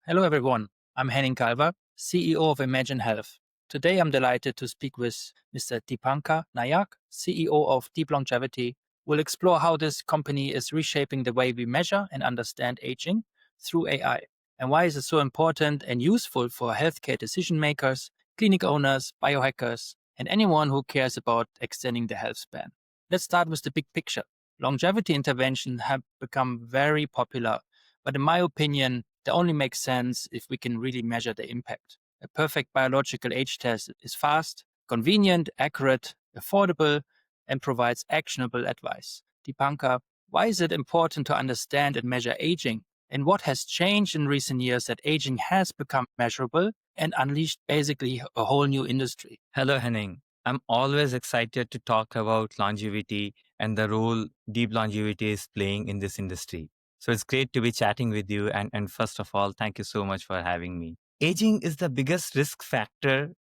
Hello, everyone. I'm Henning Kalwa, CEO of ImagineHealth. Today, I'm delighted to speak with Mr. Deepankar Nayak, CEO of Deep Longevity. We'll explore how this company is reshaping the way we measure and understand aging through AI, and why is it so important and useful for healthcare decision makers, clinic owners, biohackers, and anyone who cares about extending the health span. Let's start with the big picture. Longevity interventions have become very popular, but in my opinion, they only make sense if we can really measure the impact. A perfect biological age test is fast, convenient, accurate, affordable, and provides actionable advice. Deepankar, why is it important to understand and measure aging? And what has changed in recent years that aging has become measurable and unleashed basically a whole new industry? Hello, Henning. I'm always excited to talk about longevity and the role deep longevity is playing in this industry. So it's great to be chatting with you. And first of all, thank you so much for having me. Aging is the biggest risk factor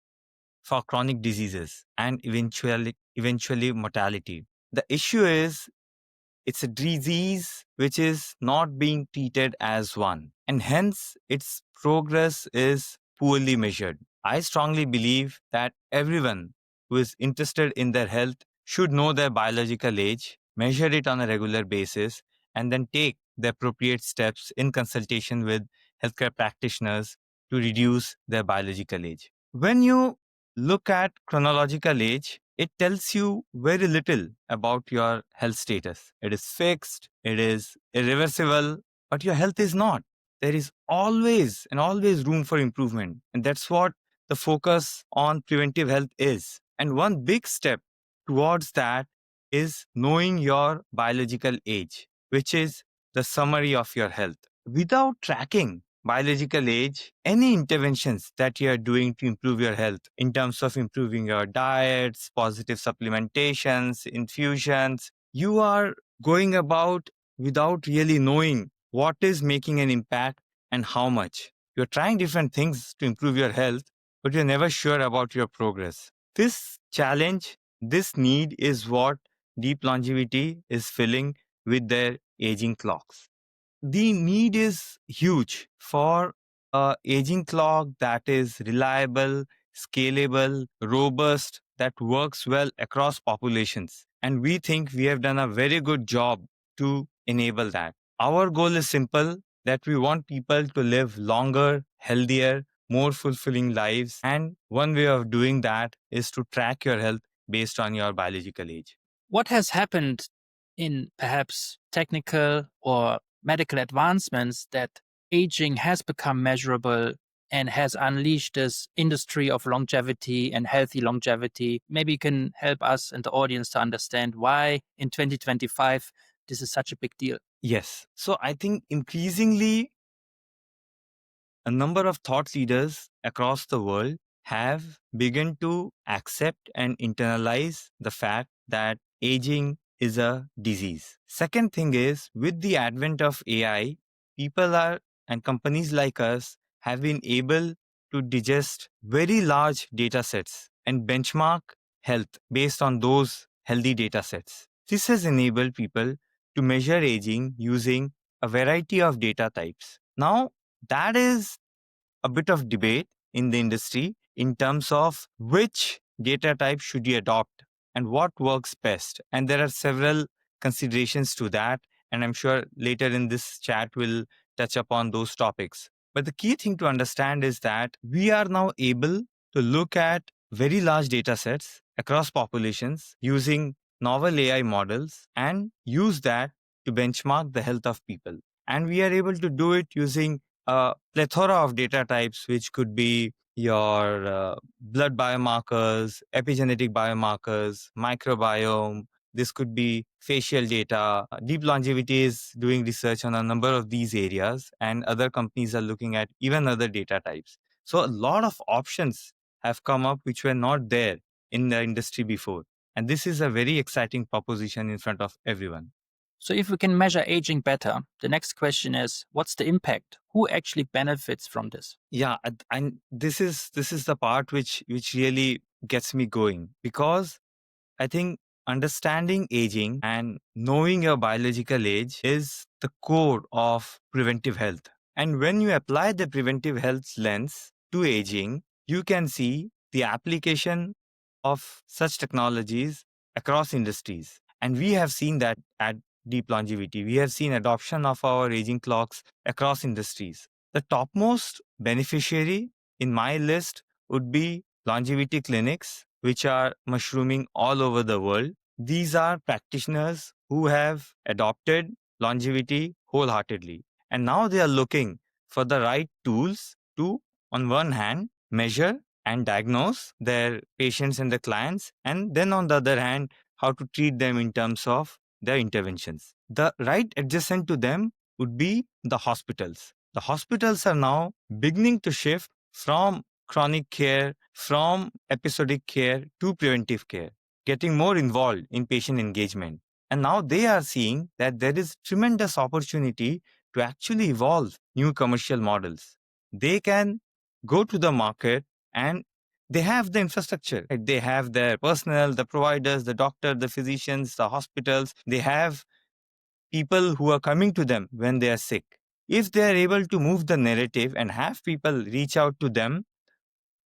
for chronic diseases and eventually mortality. The issue is it's a disease which is not being treated as one, and hence its progress is poorly measured. I strongly believe that everyone who is interested in their health should know their biological age, measure it on a regular basis, and then take the appropriate steps in consultation with healthcare practitioners to reduce their biological age. When you look at chronological age, it tells you very little about your health status. It is fixed, it is irreversible, but your health is not. There is always room for improvement. And that's what the focus on preventive health is. And one big step towards that is knowing your biological age, which is the summary of your health. Without tracking biological age, any interventions that you are doing to improve your health in terms of improving your diets, positive supplementations, infusions, you are going about without really knowing what is making an impact and how much. You're trying different things to improve your health, but you're never sure about your progress. This challenge, this need is what deep longevity is filling with their aging clocks. The need is huge for a aging clock that is reliable, scalable, robust, that works well across populations. And we think we have done a very good job to enable that. Our goal is simple, that we want people to live longer, healthier, more fulfilling lives. And one way of doing that is to track your health based on your biological age. What has happened in perhaps technical or medical advancements that aging has become measurable and has unleashed this industry of longevity and healthy longevity? Maybe you can help us and the audience to understand why in 2025 this is such a big deal. Yes. So I think increasingly a number of thought leaders across the world have begun to accept and internalize the fact that aging is a disease. Second thing is, with the advent of AI, people are and companies like us have been able to digest very large data sets and benchmark health based on those healthy data sets. This has enabled people to measure aging using a variety of data types. Now, that is a bit of debate in the industry in terms of which data type should you adopt and what works best. And there are several considerations to that. And I'm sure later in this chat we'll touch upon those topics. But the key thing to understand is that we are now able to look at very large data sets across populations using novel AI models and use that to benchmark the health of people. And we are able to do it using a plethora of data types, which could be your blood biomarkers, epigenetic biomarkers, microbiome. This could be facial data. Deep Longevity is doing research on a number of these areas, and other companies are looking at even other data types. So, a lot of options have come up which were not there in the industry before. And this is a very exciting proposition in front of everyone. So, if we can measure aging better, the next question is what's the impact? Who actually benefits from this? Yeah, and this is the part which really gets me going, because I think understanding aging and knowing your biological age is the core of preventive health. And when you apply the preventive health lens to aging, you can see the application of such technologies across industries. And we have seen that at Deep Longevity. We have seen adoption of our aging clocks across industries. The topmost beneficiary in my list would be longevity clinics, which are mushrooming all over the world. These are practitioners who have adopted longevity wholeheartedly. And now they are looking for the right tools to, on one hand, measure and diagnose their patients and the clients, and then on the other hand, how to treat them in terms of their interventions. The right adjacent to them would be the hospitals. The hospitals are now beginning to shift from chronic care, from episodic care to preventive care, getting more involved in patient engagement. And now they are seeing that there is tremendous opportunity to actually evolve new commercial models. They can go to the market and they have the infrastructure. Right? They have their personnel, the providers, the doctor, the physicians, the hospitals. They have people who are coming to them when they are sick. If they are able to move the narrative and have people reach out to them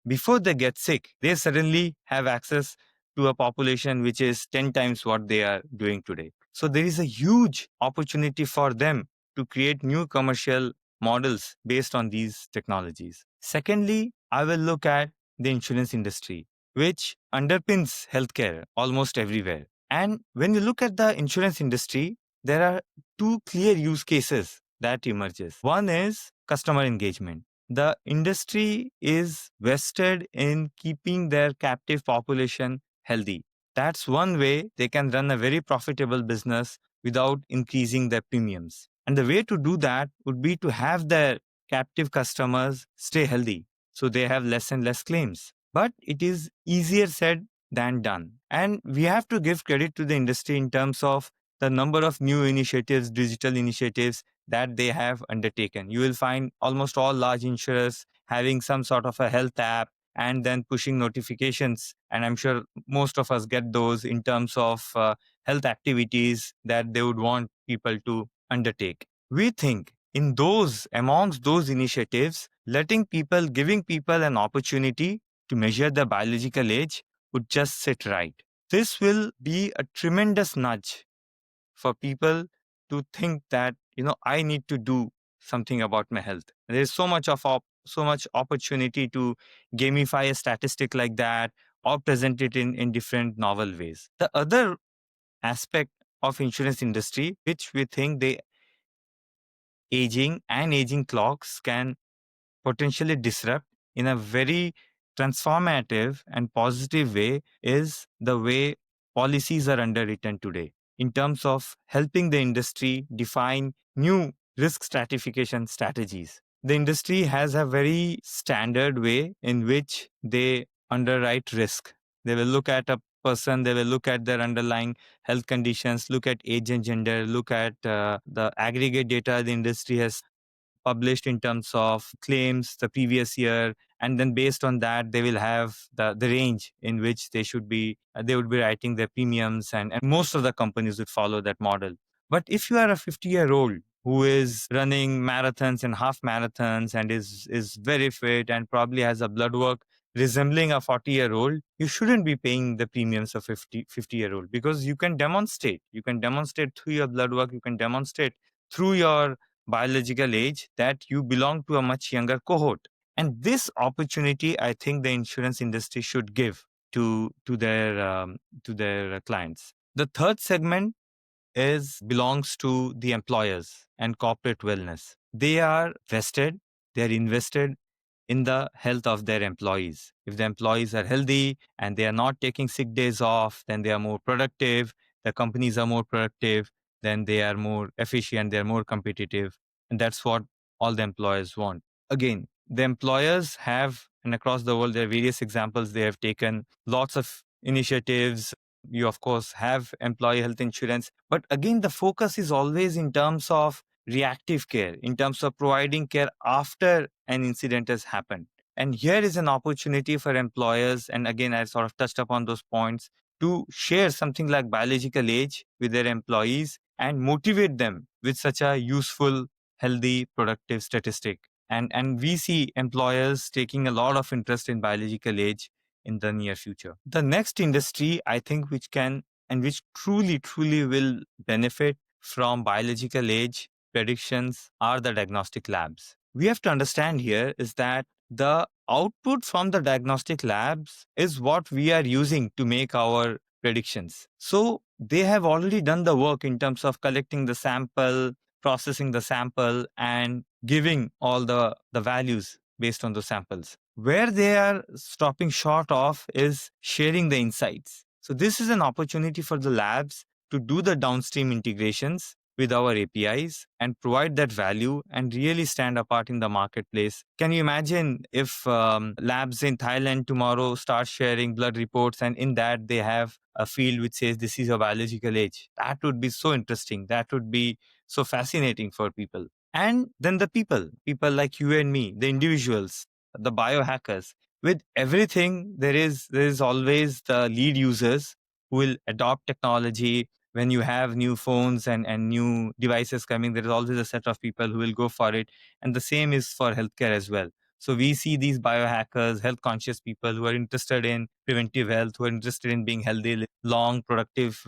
before they get sick, they suddenly have access to a population which is 10 times what they are doing today. So there is a huge opportunity for them to create new commercial models based on these technologies. Secondly, I will look at the insurance industry, which underpins healthcare almost everywhere. And when you look at the insurance industry, there are two clear use cases that emerges. One is customer engagement. The industry is vested in keeping their captive population healthy. That's one way they can run a very profitable business without increasing their premiums. And the way to do that would be to have their captive customers stay healthy so they have less and less claims. But it is easier said than done. And we have to give credit to the industry in terms of the number of new initiatives, digital initiatives that they have undertaken. You will find almost all large insurers having some sort of a health app and then pushing notifications. And I'm sure most of us get those in terms of health activities that they would want people to undertake. We think in amongst those initiatives, giving people an opportunity to measure the biological age would just sit right. This will be a tremendous nudge for people to think that I need to do something about my health. There's so much opportunity to gamify a statistic like that or present it in different novel ways. The other aspect of insurance industry which we think the aging clocks can potentially disrupt in a very transformative and positive way is the way policies are underwritten today in terms of helping the industry define new risk stratification strategies. The industry has a very standard way in which they underwrite risk. They will look at a person, they will look at their underlying health conditions, look at age and gender, look at the aggregate data the industry has published in terms of claims the previous year, and then based on that they will have the range in which they would be writing their premiums, and most of the companies would follow that model. But if you are a 50-year-old who is running marathons and half marathons and is very fit and probably has a blood work resembling a 40-year-old, you shouldn't be paying the premiums of 50-year-old, because you can demonstrate through your blood work, you can demonstrate through your biological age that you belong to a much younger cohort. And this opportunity, I think the insurance industry should give to their clients. The third segment belongs to the employers and corporate wellness. They are invested in the health of their employees. If the employees are healthy and they are not taking sick days off, then they are more productive. The companies are more productive, then they are more efficient, they are more competitive. And that's what all the employers want. Again, the employers have, and across the world, there are various examples they have taken, lots of initiatives. You, of course, have employee health insurance. But again, the focus is always in terms of reactive care, in terms of providing care after an incident has happened. And here is an opportunity for employers, and again, I sort of touched upon those points, to share something like biological age with their employees and motivate them with such a useful healthy, productive statistic. And we see employers taking a lot of interest in biological age in the near future. The next industry, I think, which can and which truly, truly will benefit from biological age predictions are the diagnostic labs. We have to understand here is that the output from the diagnostic labs is what we are using to make our predictions. So they have already done the work in terms of collecting the sample, processing the sample, and giving all the values based on the samples. Where they are stopping short of is sharing the insights. So this is an opportunity for the labs to do the downstream integrations with our APIs and provide that value and really stand apart in the marketplace. Can you imagine if labs in Thailand tomorrow start sharing blood reports and in that they have a field which says this is your biological age? That would be so interesting. That would be so fascinating for people. And then the people like you and me, the individuals, the biohackers. With everything, there is always the lead users who will adopt technology. When you have new phones and new devices coming, there is always a set of people who will go for it. And the same is for healthcare as well. So we see these biohackers, health conscious people who are interested in preventive health, who are interested in being healthy, long, productive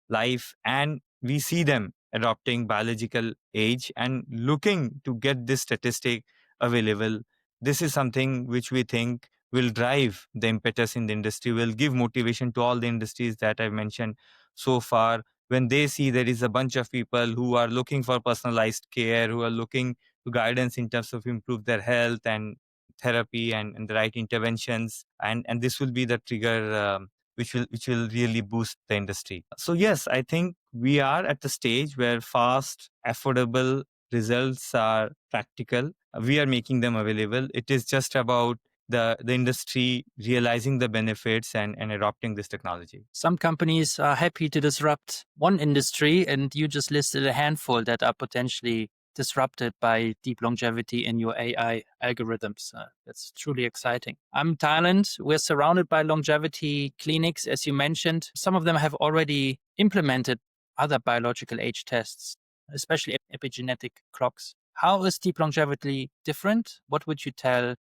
life. And we see them adopting biological age and looking to get this statistic available. This is something which we think will drive the impetus in the industry, will give motivation to all the industries that I've mentioned so far. When they see there is a bunch of people who are looking for personalized care, who are looking to guidance in terms of improve their health and therapy and the right interventions, and this will be the trigger which will really boost the industry. So yes, I think we are at the stage where fast, affordable results are practical. We are making them available. It is just about the industry realizing the benefits and adopting this technology. Some companies are happy to disrupt one industry, and you just listed a handful that are potentially disrupted by deep longevity in your AI algorithms. That's truly exciting. I'm in Thailand. We're surrounded by longevity clinics, as you mentioned. Some of them have already implemented other biological age tests, especially epigenetic clocks. How is deep longevity different? What would you tell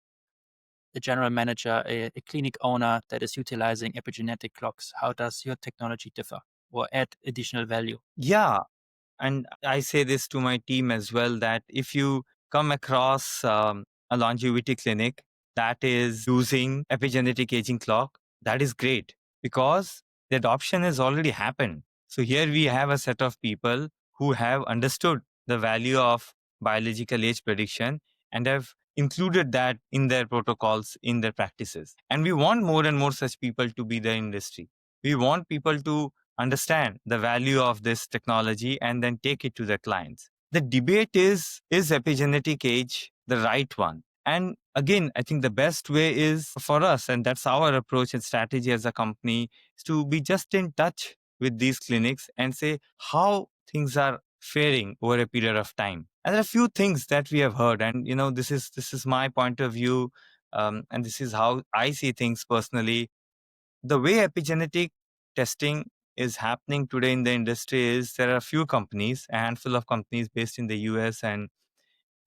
a general manager, a clinic owner that is utilizing epigenetic clocks? How does your technology differ or add additional value? Yeah, and I say this to my team as well, that if you come across a longevity clinic that is using epigenetic aging clock, that is great because the adoption has already happened. So here we have a set of people who have understood the value of biological age prediction and have included that in their protocols, in their practices. And we want more and more such people to be the industry. We want people to understand the value of this technology and then take it to their clients. The debate is epigenetic age the right one? And again, I think the best way is for us, and that's our approach and strategy as a company, is to be just in touch with these clinics and say how things are faring over a period of time. And there are a few things that we have heard, and this is my point of view, and this is how I see things personally. The way epigenetic testing is happening today in the industry is there are a few companies, a handful of companies based in the US and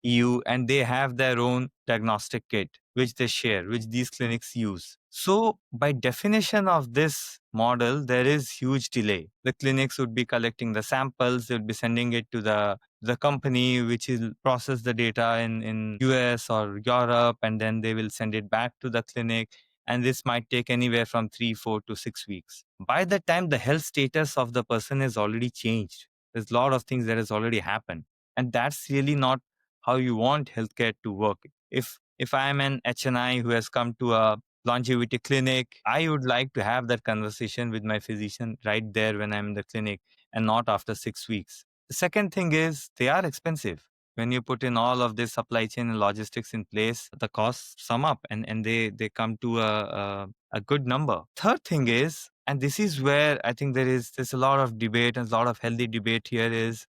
EU, and they have their own diagnostic kit, which they share, which these clinics use. So, by definition of this model, there is huge delay. The clinics would be collecting the samples, they would be sending it to the company, which will process the data in US or Europe, and then they will send it back to the clinic. And this might take anywhere from 3, 4 to 6 weeks. By the time the health status of the person is already changed, there's a lot of things that has already happened. And that's really not how you want healthcare to work. If I am an HNI who has come to a longevity clinic, I would like to have that conversation with my physician right there when I'm in the clinic and not after 6 weeks. The second thing is they are expensive. When you put in all of this supply chain and logistics in place, the costs sum up and they come to a good number. Third thing is, and this is where I think there's a lot of debate and a lot of healthy debate here, is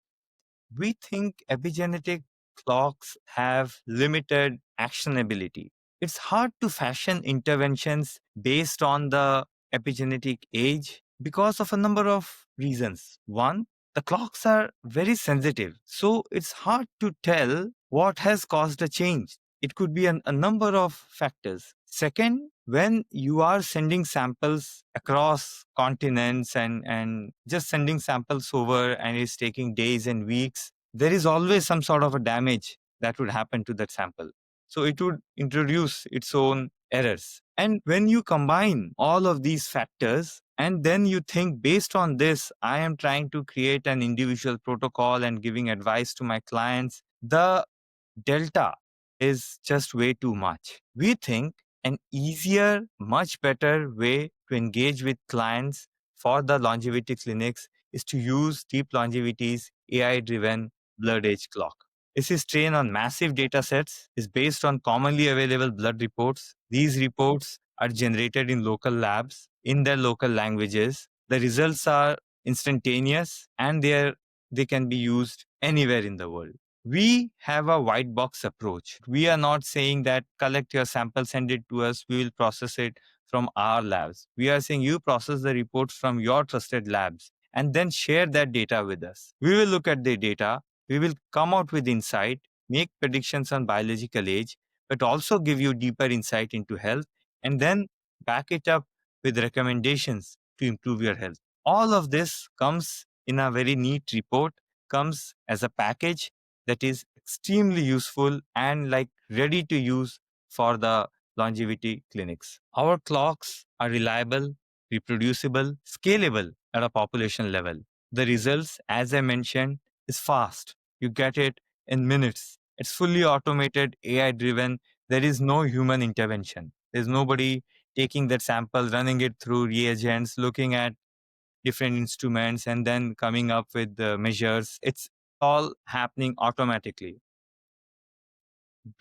we think epigenetic clocks have limited actionability. It's hard to fashion interventions based on the epigenetic age because of a number of reasons. One, the clocks are very sensitive. So it's hard to tell what has caused a change. It could be a number of factors. Second, when you are sending samples across continents and just sending samples over and it's taking days and weeks, there is always some sort of a damage that would happen to that sample. So it would introduce its own errors. And when you combine all of these factors, and then you think, based on this, I am trying to create an individual protocol and giving advice to my clients, the delta is just way too much. We think an easier, much better way to engage with clients for the longevity clinics is to use Deep Longevity's AI driven blood age clock. This is trained on massive data sets, is based on commonly available blood reports. These reports are generated in local labs in their local languages. The results are instantaneous and they can be used anywhere in the world. We have a white box approach. We are not saying that collect your sample, send it to us, we will process it from our labs. We are saying you process the reports from your trusted labs and then share that data with us. We will look at the data, we will come out with insight, make predictions on biological age, but also give you deeper insight into health and then back it up with recommendations to improve your health. All of this comes in a very neat report, comes as a package that is extremely useful and like ready to use for the longevity clinics. Our clocks are reliable, reproducible, scalable at a population level. The results, as I mentioned, is fast. You get it in minutes. It's fully automated, AI driven. There is no human intervention. There's nobody taking that sample, running it through reagents, looking at different instruments, and then coming up with the measures. It's all happening automatically.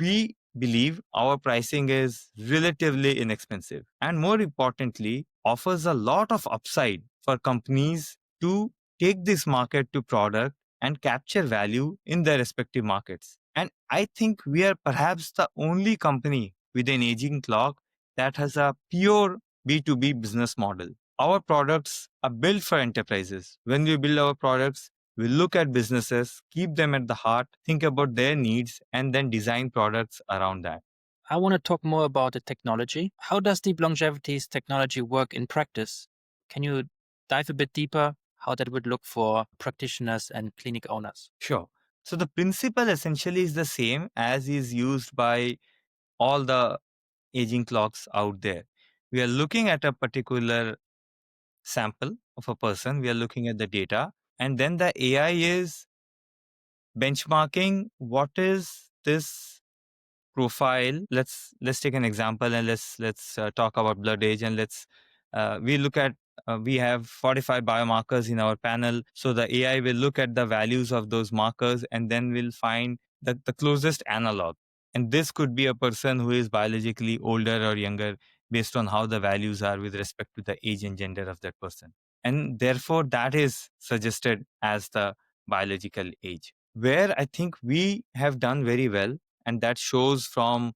We believe our pricing is relatively inexpensive and, more importantly, offers a lot of upside for companies to take this market to product and capture value in their respective markets. And I think we are perhaps the only company with an aging clock that has a pure B2B business model. Our products are built for enterprises. When we build our products, we look at businesses, keep them at the heart, think about their needs, and then design products around that. I want to talk more about the technology. How does Deep Longevity's technology work in practice? Can you dive a bit deeper how that would look for practitioners and clinic owners? Sure. So the principle essentially is the same as is used by all the aging clocks out there. We are looking at a particular sample of a person, we are looking at the data, and then the AI is benchmarking what is this profile. Let's take an example and let's talk about blood age, and let's we look at we have 45 biomarkers in our panel, so the AI will look at the values of those markers and then will find the closest analog, and this could be a person who is biologically older or younger based on how the values are with respect to the age and gender of that person, and therefore that is suggested as the biological age, where I think we have done very well, and that shows from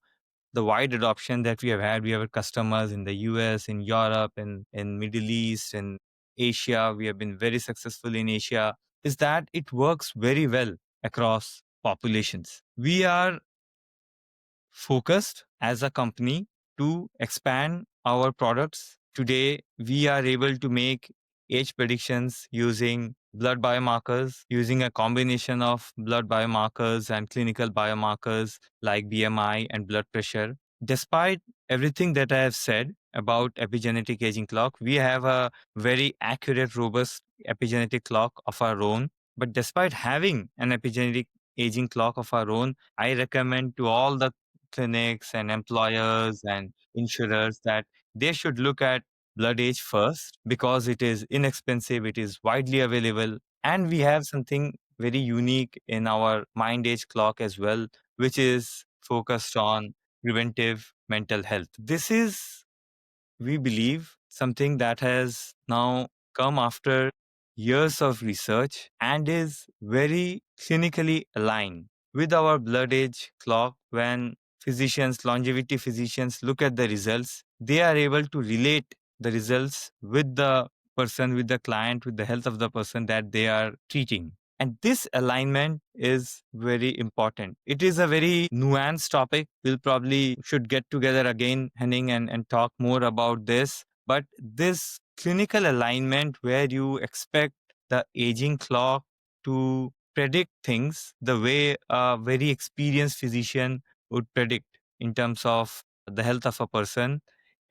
the wide adoption that we have had. We have customers in the US, in Europe, in Middle East, in Asia. We have been very successful in Asia, is that it works very well across populations. We are focused as a company to expand our products. Today, we are able to make age predictions using blood biomarkers, using a combination of blood biomarkers and clinical biomarkers like BMI and blood pressure. Despite everything that I have said about epigenetic aging clock, we have a very accurate, robust epigenetic clock of our own. But despite having an epigenetic aging clock of our own, I recommend to all the clinics and employers and insurers that they should look at blood age first, because it is inexpensive, it is widely available, and we have something very unique in our mind age clock as well, which is focused on preventive mental health. This is, we believe, something that has now come after years of research and is very clinically aligned with our blood age clock. When physicians, longevity physicians, look at the results, they are able to relate the results with the person, with the client, with the health of the person that they are treating. And this alignment is very important. It is a very nuanced topic. We'll probably should get together again, Henning, and talk more about this. But this clinical alignment where you expect the aging clock to predict things the way a very experienced physician would predict in terms of the health of a person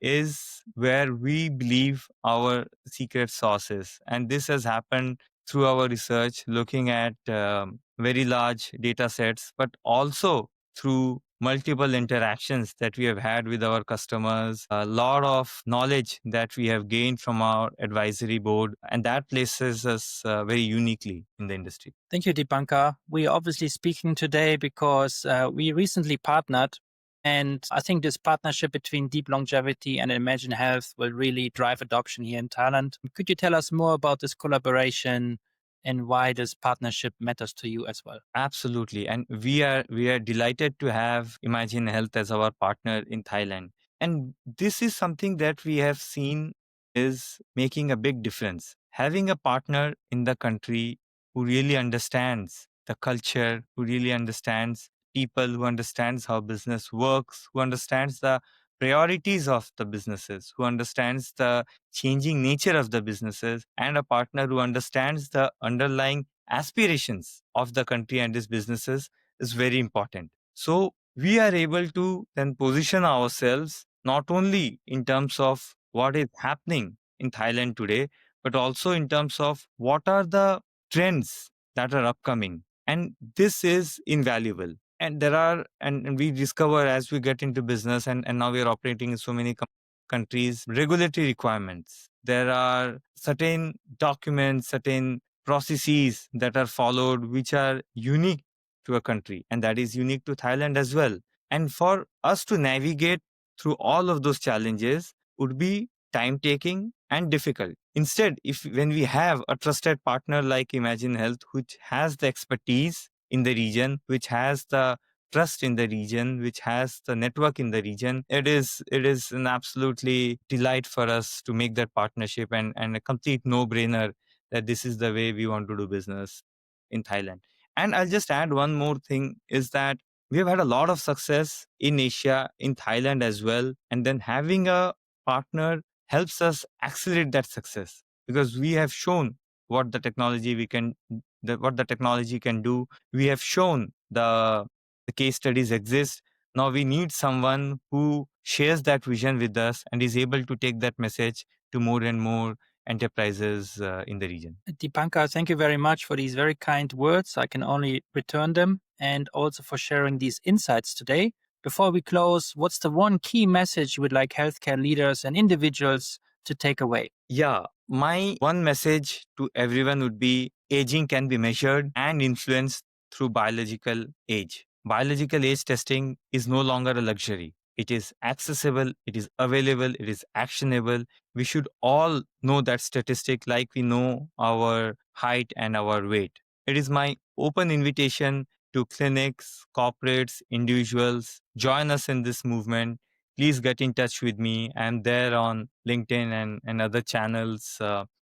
is where we believe our secret sauce is. And this has happened through our research, looking at very large data sets, but also through multiple interactions that we have had with our customers, a lot of knowledge that we have gained from our advisory board, and that places us very uniquely in the industry. Thank you, Deepankar. We are obviously speaking today because we recently partnered. And I think this partnership between Deep Longevity and Imagine Health will really drive adoption here in Thailand. Could you tell us more about this collaboration and why this partnership matters to you as well? Absolutely. And we are delighted to have Imagine Health as our partner in Thailand. And this is something that we have seen is making a big difference. Having a partner in the country who really understands the culture, who really understands people, who understands how business works, who understands the priorities of the businesses, who understands the changing nature of the businesses, and a partner who understands the underlying aspirations of the country and its businesses is very important. So we are able to then position ourselves not only in terms of what is happening in Thailand today, but also in terms of what are the trends that are upcoming. And this is invaluable. And there are, and we discover as we get into business, and now we are operating in so many countries, regulatory requirements. There are certain documents, certain processes that are followed which are unique to a country, and that is unique to Thailand as well. And for us to navigate through all of those challenges would be time taking and difficult. Instead, if when we have a trusted partner like Imagine Health, which has the expertise in the region, which has the trust in the region, which has the network in the region, it is an absolutely delight for us to make that partnership, and a complete no-brainer that this is the way we want to do business in Thailand. And I'll just add one more thing is that we have had a lot of success in Asia, in Thailand as well. And then having a partner helps us accelerate that success because we have shown what the technology what the technology can do. We have shown the case studies exist. Now we need someone who shares that vision with us and is able to take that message to more and more enterprises in the region. Deepankar, thank you very much for these very kind words. I can only return them, and also for sharing these insights today. Before we close, what's the one key message you would like healthcare leaders and individuals to take away? Yeah, my one message to everyone would be aging can be measured and influenced through biological age. Biological age testing is no longer a luxury. It is accessible, it is available, it is actionable. We should all know that statistic like we know our height and our weight. It is my open invitation to clinics, corporates, individuals. Join us in this movement. Please get in touch with me. I'm there on LinkedIn and other channels.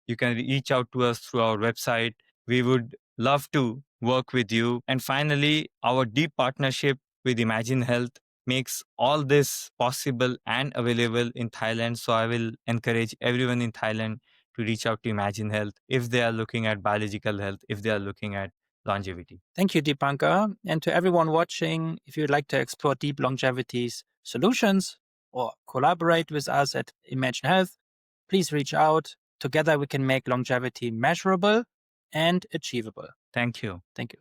You can reach out to us through our website. We would love to work with you. And finally, our deep partnership with Imagine Health makes all this possible and available in Thailand. So I will encourage everyone in Thailand to reach out to Imagine Health if they are looking at biological health, if they are looking at longevity. Thank you, Deepankar. And to everyone watching, if you'd like to explore Deep Longevity's solutions or collaborate with us at Imagine Health, please reach out. Together we can make longevity measurable and achievable. Thank you. Thank you.